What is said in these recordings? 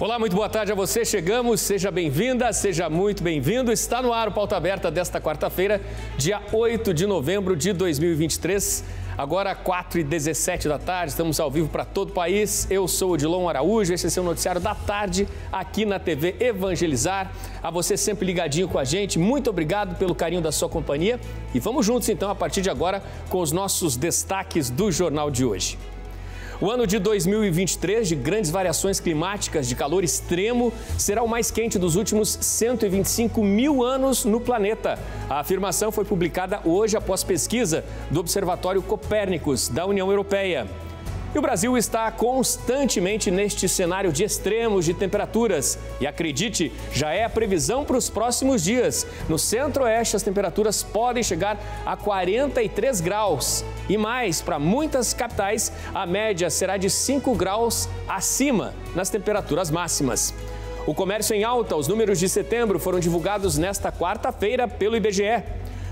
Olá, muito boa tarde a você. Chegamos, seja bem-vinda, seja muito bem-vindo. Está no ar o Pauta Aberta desta quarta-feira, dia 8 de novembro de 2023. Agora 4h17 da tarde, estamos ao vivo para todo o país. Eu sou o Odilon Araújo, esse é o seu noticiário da tarde aqui na TV Evangelizar. A você sempre ligadinho com a gente, muito obrigado pelo carinho da sua companhia. E vamos juntos então, a partir de agora, com os nossos destaques do jornal de hoje. O ano de 2023, de grandes variações climáticas, de calor extremo, será o mais quente dos últimos 125 mil anos no planeta. A afirmação foi publicada hoje após pesquisa do Observatório Copérnicos, da União Europeia. E o Brasil está constantemente neste cenário de extremos de temperaturas. E acredite, já é a previsão para os próximos dias. No centro-oeste, as temperaturas podem chegar a 43 graus. E mais, para muitas capitais, a média será de 5 graus acima nas temperaturas máximas. O comércio em alta, os números de setembro foram divulgados nesta quarta-feira pelo IBGE.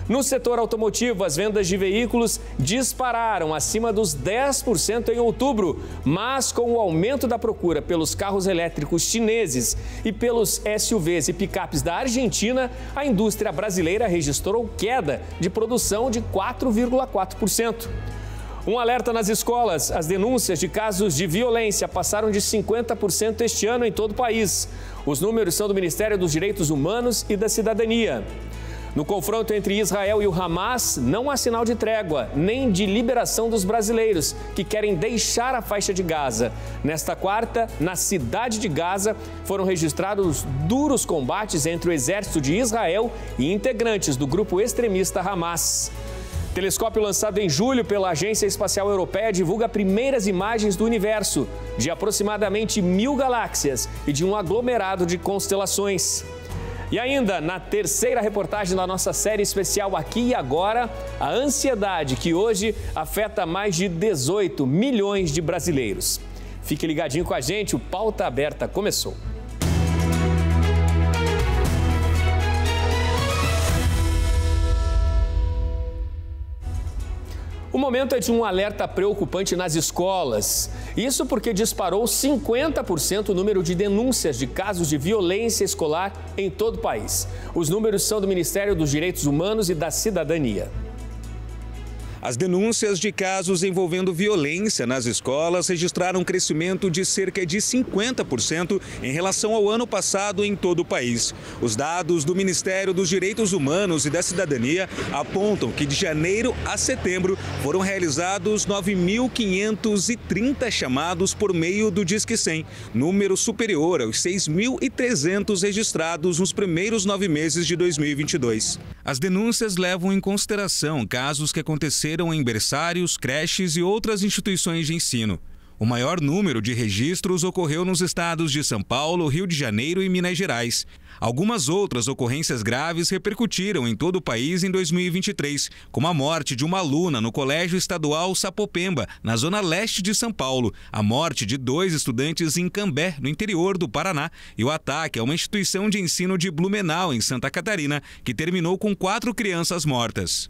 No setor automotivo, as vendas de veículos dispararam acima dos 10% em outubro, mas com o aumento da procura pelos carros elétricos chineses e pelos SUVs e picapes da Argentina, a indústria brasileira registrou queda de produção de 4,4%. Um alerta nas escolas: as denúncias de casos de violência passaram de 50% este ano em todo o país. Os números são do Ministério dos Direitos Humanos e da Cidadania. No confronto entre Israel e o Hamas, não há sinal de trégua, nem de liberação dos brasileiros que querem deixar a faixa de Gaza. Nesta quarta, na cidade de Gaza, foram registrados duros combates entre o exército de Israel e integrantes do grupo extremista Hamas. Telescópio lançado em julho pela Agência Espacial Europeia divulga primeiras imagens do universo, de aproximadamente 1000 galáxias e de um aglomerado de constelações. E ainda, na terceira reportagem da nossa série especial Aqui e Agora, a ansiedade que hoje afeta mais de 18 milhões de brasileiros. Fique ligadinho com a gente, o Pauta Aberta começou. O momento é de um alerta preocupante nas escolas. Isso porque disparou 50% o número de denúncias de casos de violência escolar em todo o país. Os números são do Ministério dos Direitos Humanos e da Cidadania. As denúncias de casos envolvendo violência nas escolas registraram um crescimento de cerca de 50% em relação ao ano passado em todo o país. Os dados do Ministério dos Direitos Humanos e da Cidadania apontam que de janeiro a setembro foram realizados 9.530 chamados por meio do Disque 100, número superior aos 6.300 registrados nos primeiros 9 meses de 2022. As denúncias levam em consideração casos que aconteceram em berçários, creches e outras instituições de ensino. O maior número de registros ocorreu nos estados de São Paulo, Rio de Janeiro e Minas Gerais. Algumas outras ocorrências graves repercutiram em todo o país em 2023, como a morte de uma aluna no Colégio Estadual Sapopemba, na zona leste de São Paulo, a morte de 2 estudantes em Cambé, no interior do Paraná, e o ataque a uma instituição de ensino de Blumenau, em Santa Catarina, que terminou com 4 crianças mortas.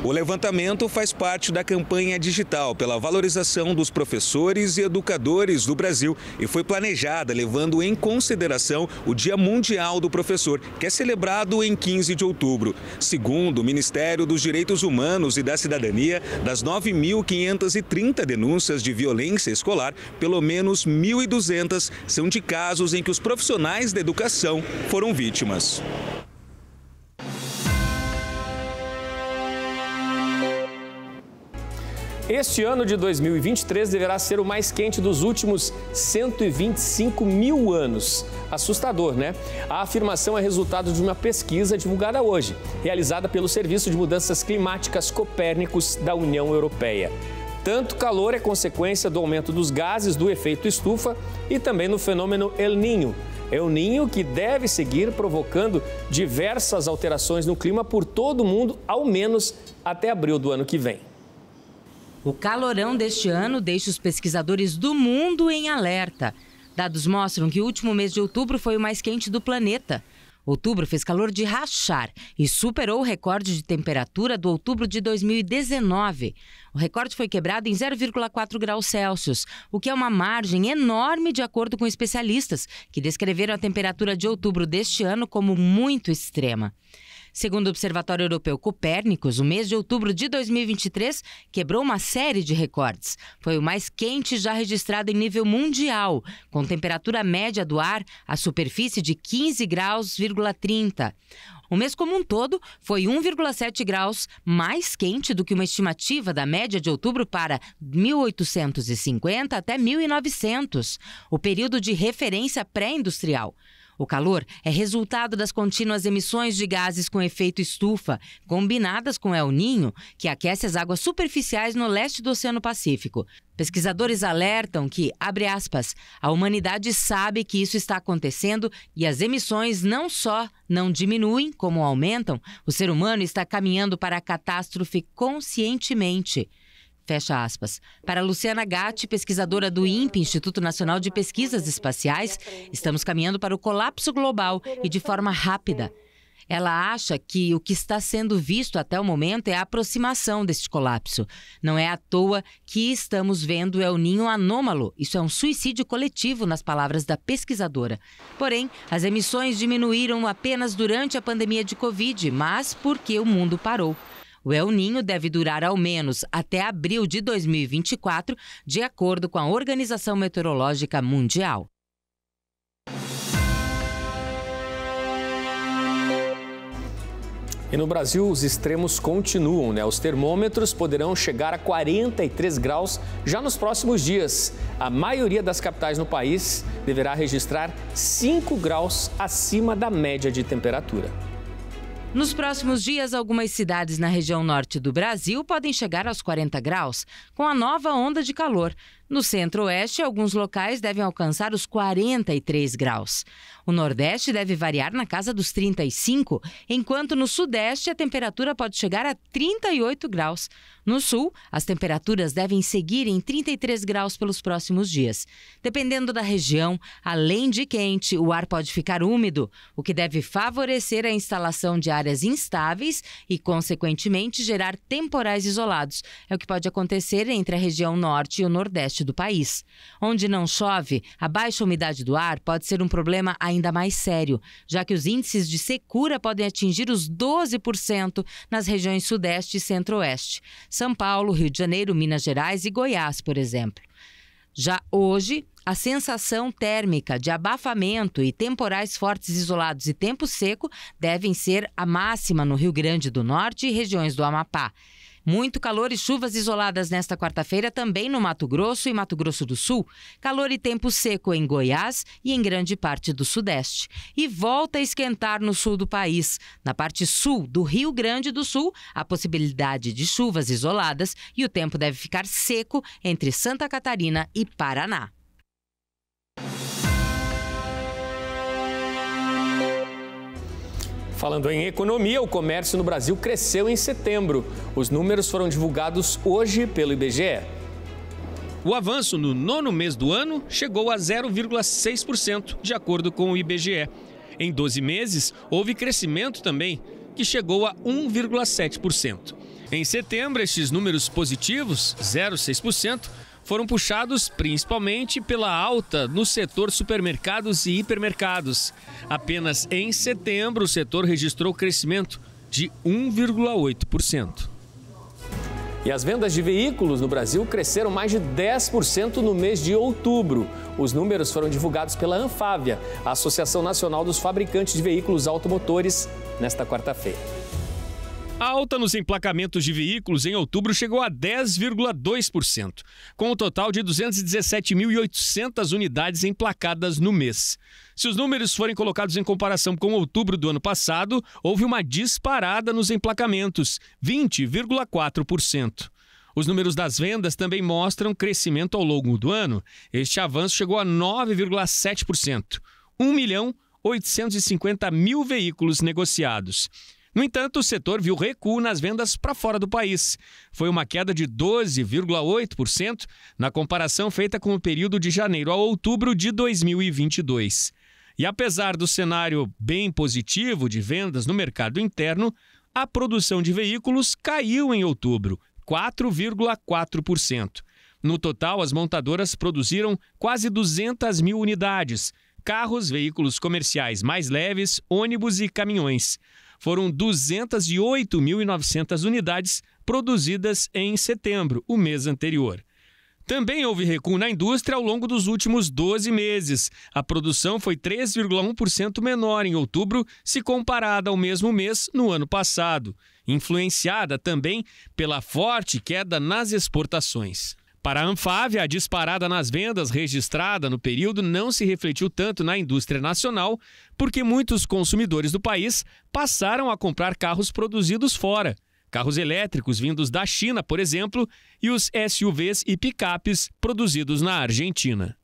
O levantamento faz parte da campanha digital pela valorização dos professores e educadores do Brasil e foi planejada levando em consideração o Dia Mundial do Professor, que é celebrado em 15 de outubro. Segundo o Ministério dos Direitos Humanos e da Cidadania, das 9.530 denúncias de violência escolar, pelo menos 1.200 são de casos em que os profissionais da educação foram vítimas. Este ano de 2023 deverá ser o mais quente dos últimos 125 mil anos. Assustador, né? A afirmação é resultado de uma pesquisa divulgada hoje, realizada pelo Serviço de Mudanças Climáticas Copérnicos da União Europeia. Tanto calor é consequência do aumento dos gases do efeito estufa e também no fenômeno El Niño. El Niño que deve seguir provocando diversas alterações no clima por todo o mundo, ao menos até abril do ano que vem. O calorão deste ano deixa os pesquisadores do mundo em alerta. Dados mostram que o último mês de outubro foi o mais quente do planeta. Outubro fez calor de rachar e superou o recorde de temperatura do outubro de 2019. O recorde foi quebrado em 0,4 graus Celsius, o que é uma margem enorme de acordo com especialistas, que descreveram a temperatura de outubro deste ano como muito extrema. Segundo o Observatório Europeu Copérnicos, o mês de outubro de 2023 quebrou uma série de recordes. Foi o mais quente já registrado em nível mundial, com temperatura média do ar à superfície de 15 graus,30. O mês como um todo foi 1,7 graus mais quente do que uma estimativa da média de outubro para 1850 até 1900, o período de referência pré-industrial. O calor é resultado das contínuas emissões de gases com efeito estufa, combinadas com El Niño, que aquece as águas superficiais no leste do Oceano Pacífico. Pesquisadores alertam que, abre aspas, a humanidade sabe que isso está acontecendo e as emissões não só não diminuem, como aumentam, o ser humano está caminhando para a catástrofe conscientemente. Fecha aspas. Para Luciana Gatti, pesquisadora do INPE, Instituto Nacional de Pesquisas Espaciais, estamos caminhando para o colapso global e de forma rápida. Ela acha que o que está sendo visto até o momento é a aproximação deste colapso. Não é à toa que estamos vendo o El Niño anômalo. Isso é um suicídio coletivo, nas palavras da pesquisadora. Porém, as emissões diminuíram apenas durante a pandemia de Covid, mas porque o mundo parou. O El Niño deve durar ao menos até abril de 2024, de acordo com a Organização Meteorológica Mundial. E no Brasil, os extremos continuam, né? Os termômetros poderão chegar a 43 graus já nos próximos dias. A maioria das capitais no país deverá registrar 5 graus acima da média de temperatura. Nos próximos dias, algumas cidades na região norte do Brasil podem chegar aos 40 graus, com a nova onda de calor. No centro-oeste, alguns locais devem alcançar os 43 graus. O nordeste deve variar na casa dos 35, enquanto no sudeste a temperatura pode chegar a 38 graus. No sul, as temperaturas devem seguir em 33 graus pelos próximos dias. Dependendo da região, além de quente, o ar pode ficar úmido, o que deve favorecer a instalação de áreas instáveis e, consequentemente, gerar temporais isolados. É o que pode acontecer entre a região norte e o nordeste do país. Onde não chove, a baixa umidade do ar pode ser um problema ainda mais sério, já que os índices de secura podem atingir os 12% nas regiões sudeste e centro-oeste. São Paulo, Rio de Janeiro, Minas Gerais e Goiás, por exemplo. Já hoje, a sensação térmica de abafamento e temporais fortes isolados e tempo seco devem ser a máxima no Rio Grande do Norte e regiões do Amapá. Muito calor e chuvas isoladas nesta quarta-feira também no Mato Grosso e Mato Grosso do Sul. Calor e tempo seco em Goiás e em grande parte do Sudeste. E volta a esquentar no sul do país. Na parte sul do Rio Grande do Sul, a possibilidade de chuvas isoladas e o tempo deve ficar seco entre Santa Catarina e Paraná. Falando em economia, o comércio no Brasil cresceu em setembro. Os números foram divulgados hoje pelo IBGE. O avanço no nono mês do ano chegou a 0,6%, de acordo com o IBGE. Em 12 meses, houve crescimento também, que chegou a 1,7%. Em setembro, estes números positivos, 0,6%, foram puxados principalmente pela alta no setor supermercados e hipermercados. Apenas em setembro, o setor registrou crescimento de 1,8%. E as vendas de veículos no Brasil cresceram mais de 10% no mês de outubro. Os números foram divulgados pela Anfávia, a Associação Nacional dos Fabricantes de Veículos Automotores, nesta quarta-feira. A alta nos emplacamentos de veículos em outubro chegou a 10,2%, com um total de 217.800 unidades emplacadas no mês. Se os números forem colocados em comparação com outubro do ano passado, houve uma disparada nos emplacamentos, 20,4%. Os números das vendas também mostram crescimento ao longo do ano. Este avanço chegou a 9,7%, 1.850.000 veículos negociados. No entanto, o setor viu recuo nas vendas para fora do país. Foi uma queda de 12,8% na comparação feita com o período de janeiro a outubro de 2022. E apesar do cenário bem positivo de vendas no mercado interno, a produção de veículos caiu em outubro, 4,4%. No total, as montadoras produziram quase 200 mil unidades, carros, veículos comerciais mais leves, ônibus e caminhões. Foram 208.900 unidades produzidas em setembro, o mês anterior. Também houve recuo na indústria ao longo dos últimos 12 meses. A produção foi 3,1% menor em outubro, se comparada ao mesmo mês no ano passado, influenciada também pela forte queda nas exportações. Para a Anfávia, a disparada nas vendas registrada no período não se refletiu tanto na indústria nacional, porque muitos consumidores do país passaram a comprar carros produzidos fora. Carros elétricos vindos da China, por exemplo, e os SUVs e picapes produzidos na Argentina.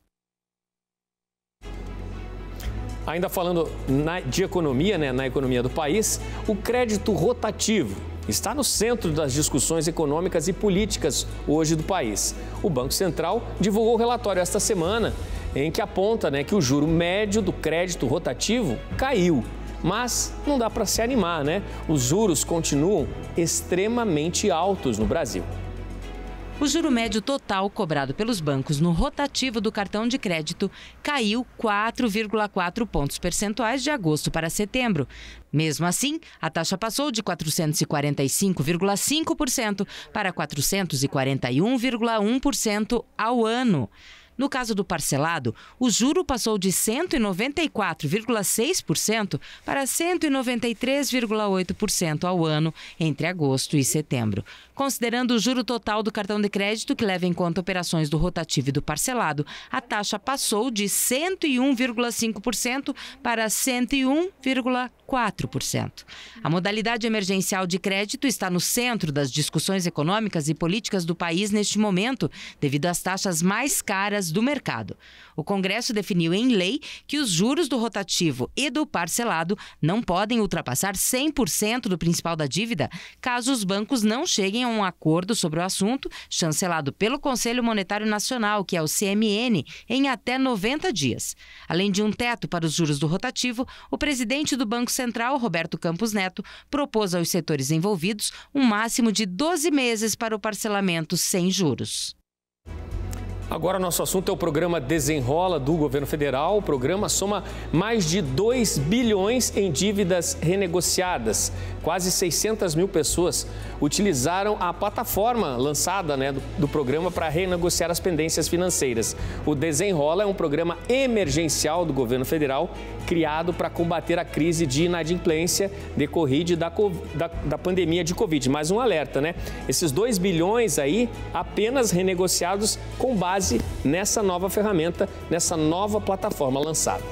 Ainda falando de economia, na economia do país, o crédito rotativo está no centro das discussões econômicas e políticas hoje do país. O Banco Central divulgou o relatório esta semana em que aponta que o juro médio do crédito rotativo caiu. Mas não dá para se animar, Os juros continuam extremamente altos no Brasil. O juro médio total cobrado pelos bancos no rotativo do cartão de crédito caiu 4,4 pontos percentuais de agosto para setembro. Mesmo assim, a taxa passou de 445,5% para 441,1% ao ano. No caso do parcelado, o juro passou de 194,6% para 193,8% ao ano entre agosto e setembro. Considerando o juro total do cartão de crédito, que leva em conta operações do rotativo e do parcelado, a taxa passou de 101,5% para 101,4%. A modalidade emergencial de crédito está no centro das discussões econômicas e políticas do país neste momento, devido às taxas mais caras do mercado. O Congresso definiu em lei que os juros do rotativo e do parcelado não podem ultrapassar 100% do principal da dívida, caso os bancos não cheguem a um acordo sobre o assunto, chancelado pelo Conselho Monetário Nacional, que é o CMN, em até 90 dias. Além de um teto para os juros do rotativo, o presidente do Banco Central, Roberto Campos Neto, propôs aos setores envolvidos um máximo de 12 meses para o parcelamento sem juros. Agora, nosso assunto é o programa Desenrola do Governo Federal. O programa soma mais de 2 bilhões em dívidas renegociadas. Quase 600 mil pessoas utilizaram a plataforma lançada do programa para renegociar as pendências financeiras. O Desenrola é um programa emergencial do Governo Federal criado para combater a crise de inadimplência decorrida da pandemia de Covid. Mais um alerta, Esses 2 bilhões aí apenas renegociados com base nessa nova ferramenta, nessa nova plataforma lançada.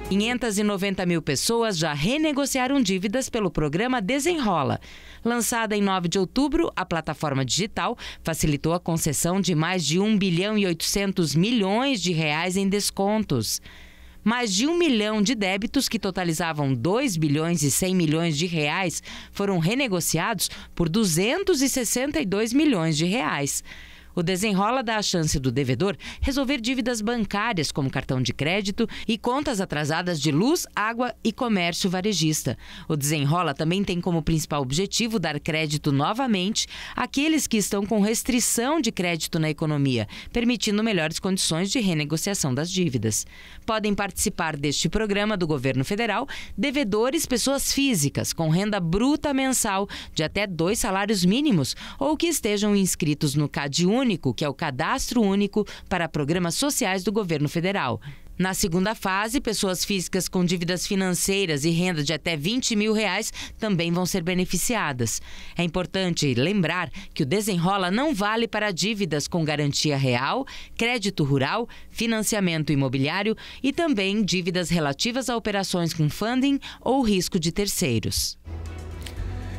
590 mil pessoas já renegociaram dívidas pelo programa Desenrola. Lançada em 9 de outubro, a plataforma digital facilitou a concessão de mais de 1 bilhão e 800 milhões de reais em descontos. Mais de 1 milhão de débitos, que totalizavam 2 bilhões e 100 milhões de reais, foram renegociados por 262 milhões de reais. O Desenrola dá a chance do devedor resolver dívidas bancárias, como cartão de crédito e contas atrasadas de luz, água e comércio varejista. O Desenrola também tem como principal objetivo dar crédito novamente àqueles que estão com restrição de crédito na economia, permitindo melhores condições de renegociação das dívidas. Podem participar deste programa do Governo Federal devedores pessoas físicas com renda bruta mensal de até 2 salários mínimos ou que estejam inscritos no CadÚnico, que é o Cadastro Único para Programas Sociais do Governo Federal. Na segunda fase, pessoas físicas com dívidas financeiras e renda de até 20 mil reais também vão ser beneficiadas. É importante lembrar que o Desenrola não vale para dívidas com garantia real, crédito rural, financiamento imobiliário e também dívidas relativas a operações com funding ou risco de terceiros.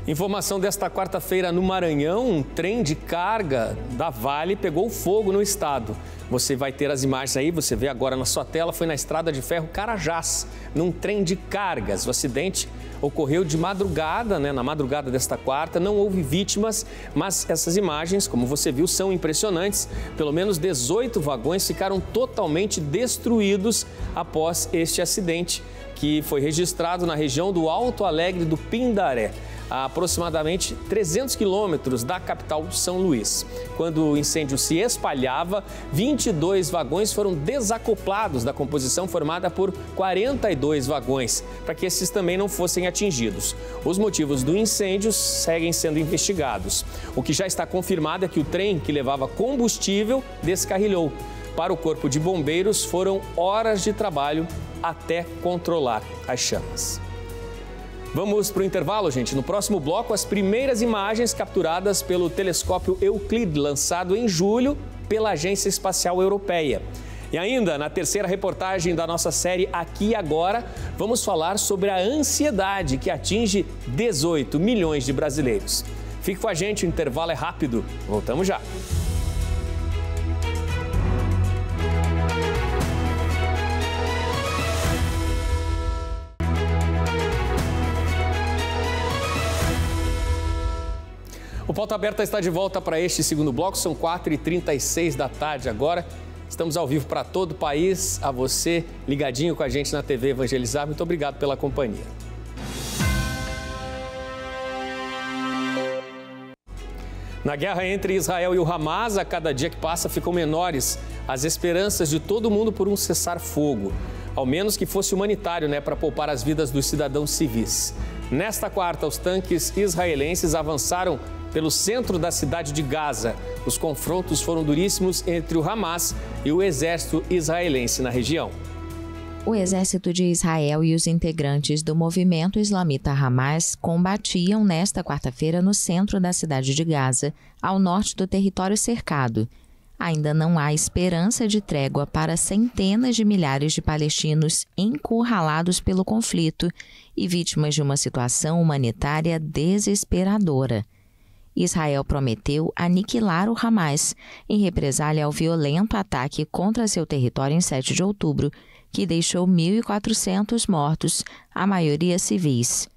Informação desta quarta-feira no Maranhão, um trem de carga da Vale pegou fogo no estado. Você vai ter as imagens aí, você vê agora na sua tela, foi na estrada de ferro Carajás, num trem de cargas. O acidente ocorreu de madrugada, na madrugada desta quarta, não houve vítimas, mas essas imagens, como você viu, são impressionantes. Pelo menos 18 vagões ficaram totalmente destruídos após este acidente, que foi registrado na região do Alto Alegre do Pindaré, a aproximadamente 300 quilômetros da capital São Luís. Quando o incêndio se espalhava, 22 vagões foram desacoplados da composição formada por 42 vagões, para que esses também não fossem atingidos. Os motivos do incêndio seguem sendo investigados. O que já está confirmado é que o trem que levava combustível descarrilhou. Para o Corpo de Bombeiros, foram horas de trabalho até controlar as chamas. Vamos para o intervalo, gente. No próximo bloco, as primeiras imagens capturadas pelo telescópio Euclid, lançado em julho pela Agência Espacial Europeia. E ainda, na terceira reportagem da nossa série Aqui e Agora, vamos falar sobre a ansiedade que atinge 18 milhões de brasileiros. Fique com a gente, o intervalo é rápido. Voltamos já. O Pauta Aberta está de volta para este segundo bloco, são 4h36 da tarde agora. Estamos ao vivo para todo o país, a você ligadinho com a gente na TV Evangelizar. Muito obrigado pela companhia. Na guerra entre Israel e o Hamas, a cada dia que passa ficam menores as esperanças de todo mundo por um cessar-fogo. Ao menos que fosse humanitário, para poupar as vidas dos cidadãos civis. Nesta quarta, os tanques israelenses avançaram pelo centro da cidade de Gaza. Os confrontos foram duríssimos entre o Hamas e o exército israelense na região. O exército de Israel e os integrantes do movimento islamita Hamas combatiam nesta quarta-feira no centro da cidade de Gaza, ao norte do território cercado. Ainda não há esperança de trégua para centenas de milhares de palestinos encurralados pelo conflito e vítimas de uma situação humanitária desesperadora. Israel prometeu aniquilar o Hamas em represália ao violento ataque contra seu território em 7 de outubro, que deixou 1.400 mortos, a maioria civis.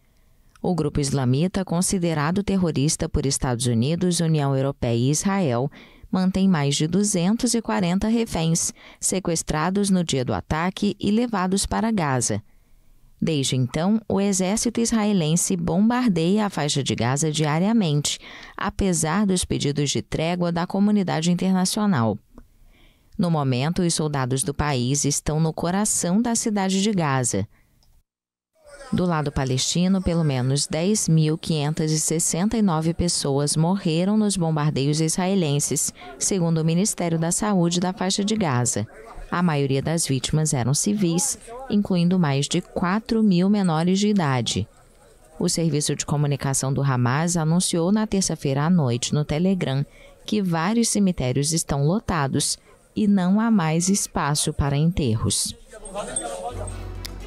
O grupo islamita, considerado terrorista por Estados Unidos, União Europeia e Israel, mantém mais de 240 reféns sequestrados no dia do ataque e levados para Gaza. Desde então, o exército israelense bombardeia a faixa de Gaza diariamente, apesar dos pedidos de trégua da comunidade internacional. No momento, os soldados do país estão no coração da cidade de Gaza. Do lado palestino, pelo menos 10.569 pessoas morreram nos bombardeios israelenses, segundo o Ministério da Saúde da faixa de Gaza. A maioria das vítimas eram civis, incluindo mais de 4.000 menores de idade. O serviço de comunicação do Hamas anunciou na terça-feira à noite no Telegram que vários cemitérios estão lotados e não há mais espaço para enterros.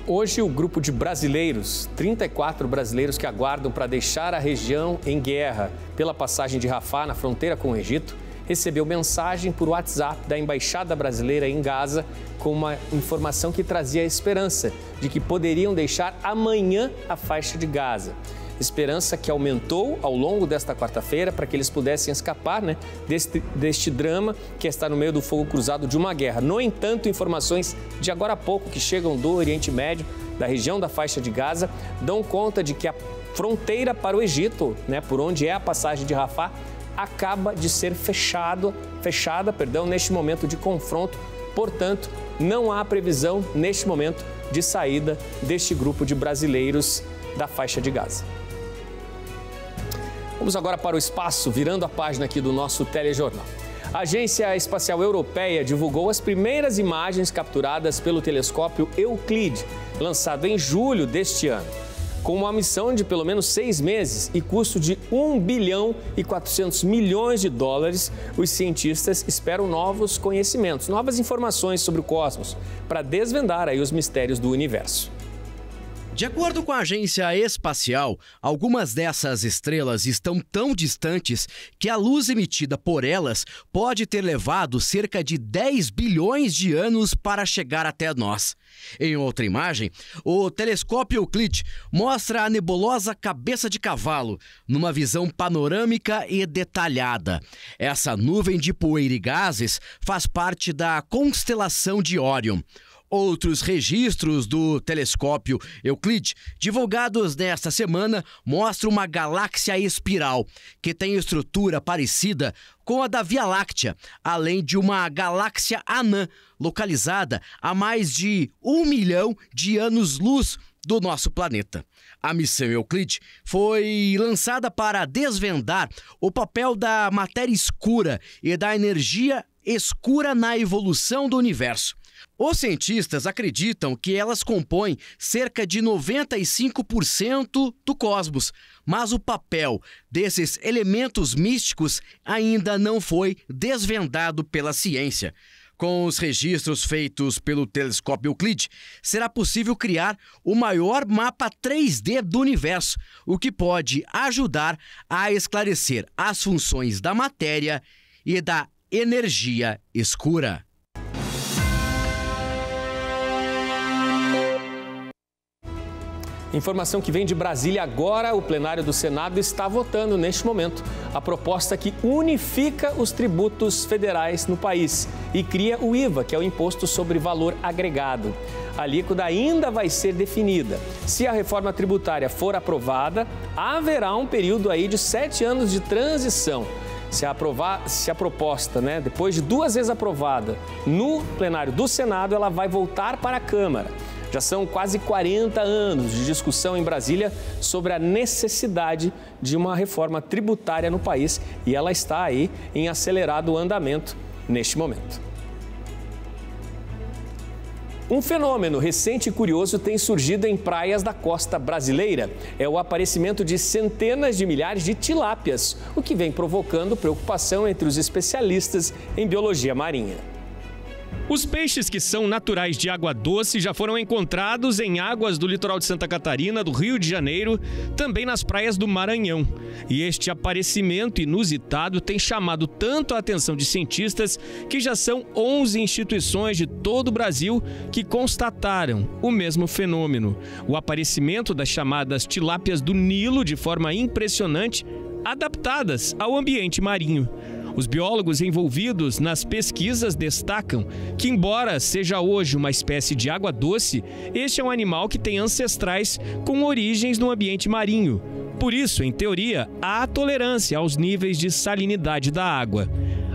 Hoje, o grupo de brasileiros, 34 brasileiros que aguardam para deixar a região em guerra pela passagem de Rafah, na fronteira com o Egito, recebeu mensagem por WhatsApp da Embaixada Brasileira em Gaza com uma informação que trazia a esperança de que poderiam deixar amanhã a faixa de Gaza. Esperança que aumentou ao longo desta quarta-feira para que eles pudessem escapar deste drama que está no meio do fogo cruzado de uma guerra. No entanto, informações de agora a pouco que chegam do Oriente Médio, da região da faixa de Gaza, dão conta de que a fronteira para o Egito, por onde é a passagem de Rafah, acaba de ser fechada neste momento de confronto. Portanto, não há previsão neste momento de saída deste grupo de brasileiros da faixa de Gaza. Vamos agora para o espaço, virando a página aqui do nosso telejornal. A Agência Espacial Europeia divulgou as primeiras imagens capturadas pelo telescópio Euclid, lançado em julho deste ano. Com uma missão de pelo menos 6 meses e custo de 1 bilhão e 400 milhões de dólares, os cientistas esperam novos conhecimentos, novas informações sobre o cosmos, para desvendar os mistérios do universo. De acordo com a agência espacial, algumas dessas estrelas estão tão distantes que a luz emitida por elas pode ter levado cerca de 10 bilhões de anos para chegar até nós. Em outra imagem, o telescópio Euclide mostra a nebulosa Cabeça de Cavalo, numa visão panorâmica e detalhada. Essa nuvem de poeira e gases faz parte da constelação de Órion. Outros registros do telescópio Euclide, divulgados nesta semana, mostram uma galáxia espiral, que tem estrutura parecida com a da Via Láctea, além de uma galáxia anã, localizada a mais de 1 milhão de anos-luz do nosso planeta. A missão Euclide foi lançada para desvendar o papel da matéria escura e da energia escura na evolução do universo. Os cientistas acreditam que elas compõem cerca de 95% do cosmos, mas o papel desses elementos místicos ainda não foi desvendado pela ciência. Com os registros feitos pelo telescópio Euclide, será possível criar o maior mapa 3D do universo, o que pode ajudar a esclarecer as funções da matéria e da energia escura. Informação que vem de Brasília agora, o plenário do Senado está votando neste momento a proposta que unifica os tributos federais no país e cria o IVA, que é o Imposto sobre Valor Agregado. A alíquota ainda vai ser definida. Se a reforma tributária for aprovada, haverá um período aí de 7 anos de transição. Se a proposta, depois de 2 vezes aprovada no plenário do Senado, ela vai voltar para a Câmara. Já são quase 40 anos de discussão em Brasília sobre a necessidade de uma reforma tributária no país e ela está aí em acelerado andamento neste momento. Um fenômeno recente e curioso tem surgido em praias da costa brasileira. É o aparecimento de centenas de milhares de tilápias, o que vem provocando preocupação entre os especialistas em biologia marinha. Os peixes que são naturais de água doce já foram encontrados em águas do litoral de Santa Catarina, do Rio de Janeiro, também nas praias do Maranhão. E este aparecimento inusitado tem chamado tanto a atenção de cientistas que já são 11 instituições de todo o Brasil que constataram o mesmo fenômeno. O aparecimento das chamadas tilápias do Nilo de forma impressionante, adaptadas ao ambiente marinho. Os biólogos envolvidos nas pesquisas destacam que, embora seja hoje uma espécie de água doce, este é um animal que tem ancestrais com origens no ambiente marinho. Por isso, em teoria, há tolerância aos níveis de salinidade da água.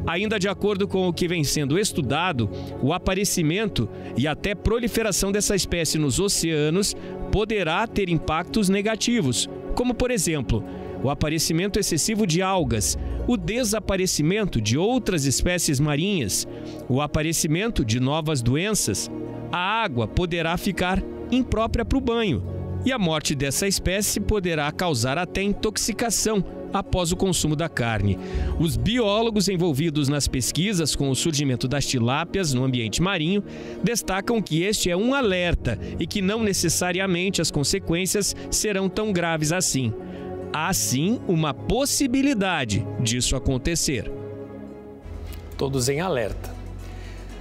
Ainda de acordo com o que vem sendo estudado, o aparecimento e até proliferação dessa espécie nos oceanos poderá ter impactos negativos, como, por exemplo, o aparecimento excessivo de algas, o desaparecimento de outras espécies marinhas, o aparecimento de novas doenças, a água poderá ficar imprópria para o banho e a morte dessa espécie poderá causar até intoxicação após o consumo da carne. Os biólogos envolvidos nas pesquisas com o surgimento das tilápias no ambiente marinho destacam que este é um alerta e que não necessariamente as consequências serão tão graves assim. Há sim uma possibilidade disso acontecer. Todos em alerta.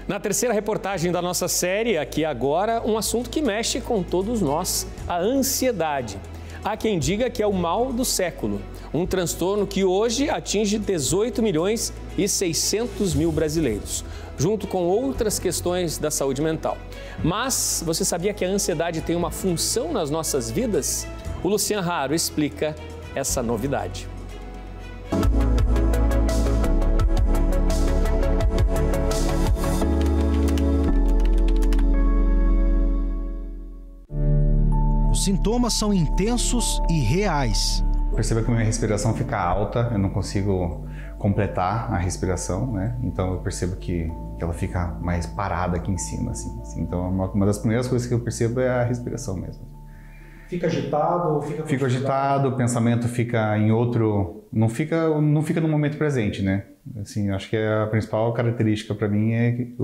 Na terceira reportagem da nossa série, aqui agora, um assunto que mexe com todos nós, a ansiedade. Há quem diga que é o mal do século, um transtorno que hoje atinge 18 milhões e 600 mil brasileiros, junto com outras questões da saúde mental. Mas você sabia que a ansiedade tem uma função nas nossas vidas? O Luciano Raro explica essa novidade. Os sintomas são intensos e reais. Percebo que minha respiração fica alta, eu não consigo completar a respiração, né? Então eu percebo que ela fica mais parada aqui em cima, assim. Então uma das primeiras coisas que eu percebo é a respiração mesmo. Fica agitado? Fico agitado, o pensamento fica em outro... Não fica no momento presente, né? Assim, acho que a principal característica para mim é que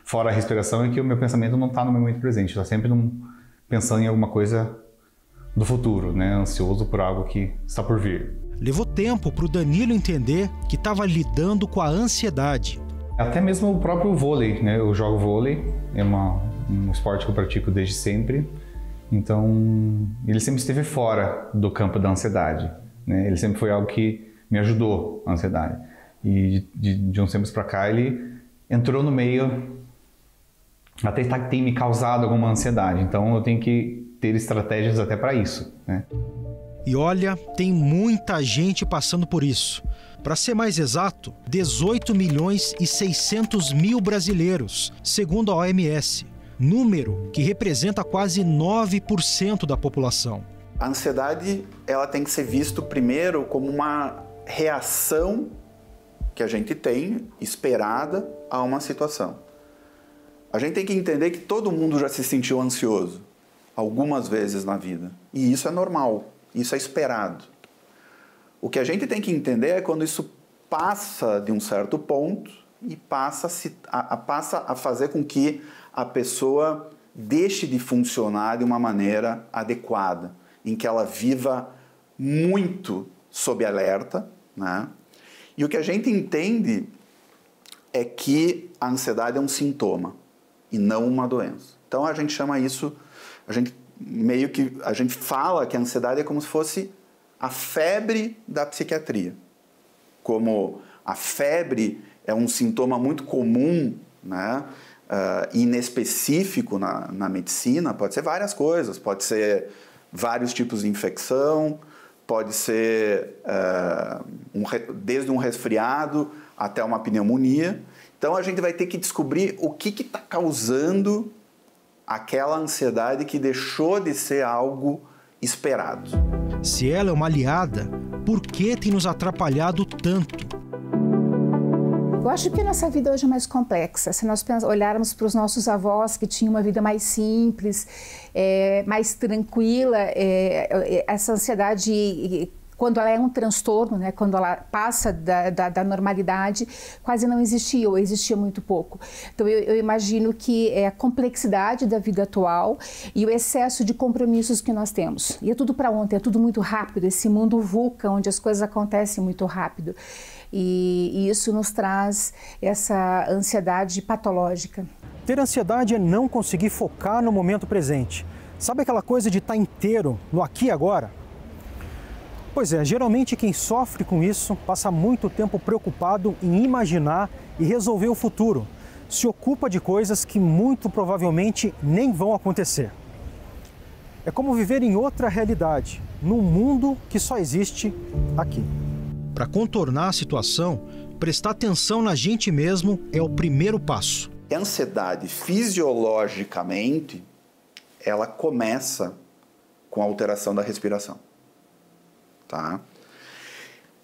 fora a respiração, é que o meu pensamento não está no momento presente. Está sempre pensando em alguma coisa do futuro, né? Ansioso por algo que está por vir. Levou tempo para o Danilo entender que estava lidando com a ansiedade. Até mesmo o próprio vôlei, né? Eu jogo vôlei, é um esporte que eu pratico desde sempre. Então, ele sempre esteve fora do campo da ansiedade, né? Ele sempre foi algo que me ajudou a ansiedade. E de uns tempos para cá, ele entrou no meio, até tem me causado alguma ansiedade. Então, eu tenho que ter estratégias até para isso, né? E olha, tem muita gente passando por isso. Para ser mais exato, 18 milhões e 600 mil brasileiros, segundo a OMS. Número que representa quase 9% da população. A ansiedade, ela tem que ser vista primeiro como uma reação que a gente tem, esperada, a uma situação. A gente tem que entender que todo mundo já se sentiu ansioso, algumas vezes na vida. E isso é normal, isso é esperado. O que a gente tem que entender é quando isso passa de um certo ponto e passa a fazer com que a pessoa deixe de funcionar de uma maneira adequada, em que ela viva muito sob alerta, né? E o que a gente entende é que a ansiedade é um sintoma e não uma doença. Então a gente chama isso, a gente fala que a ansiedade é como se fosse a febre da psiquiatria. Como a febre é um sintoma muito comum, né? Inespecífico na medicina, pode ser várias coisas, pode ser vários tipos de infecção, pode ser desde um resfriado até uma pneumonia. Então a gente vai ter que descobrir o que está causando aquela ansiedade que deixou de ser algo esperado. Se ela é uma aliada, por que tem nos atrapalhado tanto? Eu acho que a nossa vida hoje é mais complexa. Se nós olharmos para os nossos avós que tinham uma vida mais simples, mais tranquila, essa ansiedade, quando ela é um transtorno, né, quando ela passa da normalidade, quase não existia ou existia muito pouco. Então eu imagino que é a complexidade da vida atual e o excesso de compromissos que nós temos. E é tudo para ontem, é tudo muito rápido, esse mundo VUCA, onde as coisas acontecem muito rápido. E isso nos traz essa ansiedade patológica. Ter ansiedade é não conseguir focar no momento presente. Sabe aquela coisa de estar inteiro no aqui e agora? Pois é, geralmente quem sofre com isso passa muito tempo preocupado em imaginar e resolver o futuro. Se ocupa de coisas que muito provavelmente nem vão acontecer. É como viver em outra realidade, num mundo que só existe aqui. Para contornar a situação, prestar atenção na gente mesmo é o primeiro passo. A ansiedade, fisiologicamente, ela começa com a alteração da respiração. Tá?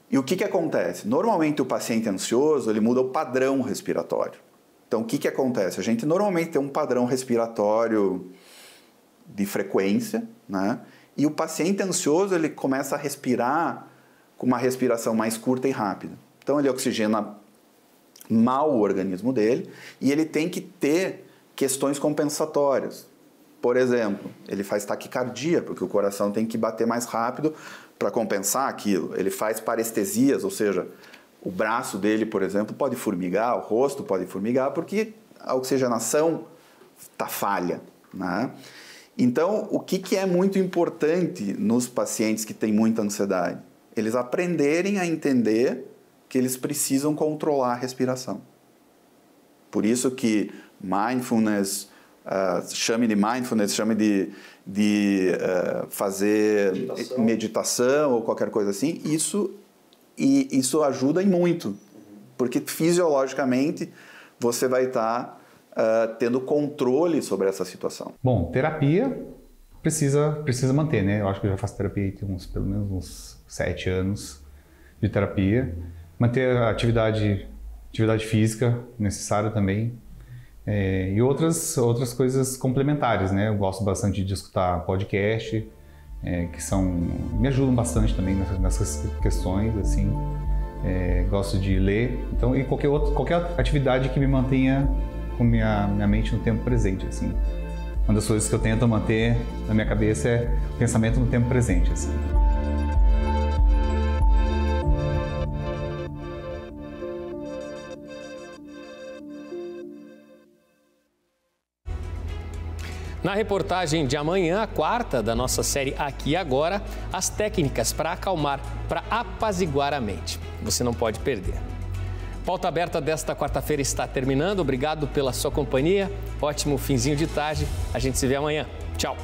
E o que acontece? Normalmente o paciente ansioso, ele muda o padrão respiratório. Então o que acontece? A gente normalmente tem um padrão respiratório de frequência, né? E o paciente ansioso, ele começa a respirar com uma respiração mais curta e rápida. Então ele oxigena mal o organismo dele e ele tem que ter questões compensatórias. Por exemplo, ele faz taquicardia, porque o coração tem que bater mais rápido para compensar aquilo. Ele faz parestesias, ou seja, o braço dele, por exemplo, pode formigar, o rosto pode formigar, porque a oxigenação está falha, né? Então, o que é muito importante nos pacientes que têm muita ansiedade? Eles aprenderem a entender que eles precisam controlar a respiração. Por isso que mindfulness, chame de mindfulness, chame de fazer meditação ou qualquer coisa assim, isso ajuda e muito, porque fisiologicamente você vai estar tendo controle sobre essa situação. Bom, terapia precisa manter, né? Eu acho que eu já faço terapia tem pelo menos uns 7 anos de terapia. Manter a atividade física necessária também. E outras coisas complementares, né? Eu gosto bastante de escutar podcast, que me ajudam bastante também nessas questões, assim. Gosto de ler, então, e qualquer atividade que me mantenha com minha mente no tempo presente, assim. Uma das coisas que eu tento manter na minha cabeça é o pensamento no tempo presente, assim. Na reportagem de amanhã, a quarta da nossa série Aqui e Agora, as técnicas para acalmar, para apaziguar a mente. Você não pode perder. Pauta Aberta desta quarta-feira está terminando. Obrigado pela sua companhia. Ótimo finzinho de tarde. A gente se vê amanhã. Tchau.